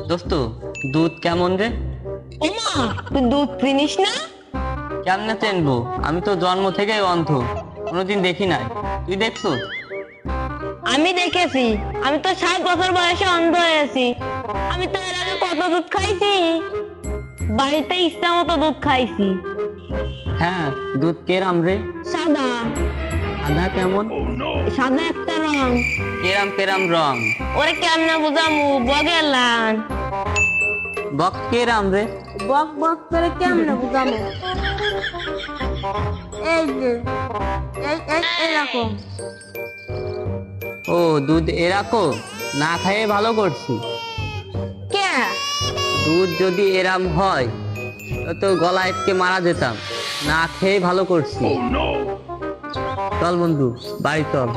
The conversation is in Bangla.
দোস্ত, দুধ কেমন রে? ওমা, তুই দুধ চিনিস না? কেমনে চেনবো? আমি তো জন্ম থেকেই অন্ধ, কোনোদিন দেখি নাই। তুই দেখছো? আমি দেখেছি। আমি তো 7 বছর বয়সে অন্ধ হয়েছি। আমি তো এর আগে কত দুধ খাইছি। বাড়িতে ইচ্ছা মতো দুধ খাইছি। হ্যাঁ, দুধ কেরাম রে? সাদা। আধা কেমন? সাদা একটা রং। কেরাম কেরাম রং? ওরে কেমনে বুঝামু, বগেলান। বক কেরাম রে? বক বক করে কেমনে বুঝামু? এই যে, এরকম। ও, দুধ এরাকো? না খাইয়ে ভালো করছি। কে? দুধ যদি এরাম হয় তো গলা আটকে মারা যেতাম। না খেয়ে ভালো করছি। চল বন্ধু, বাড়ি চল।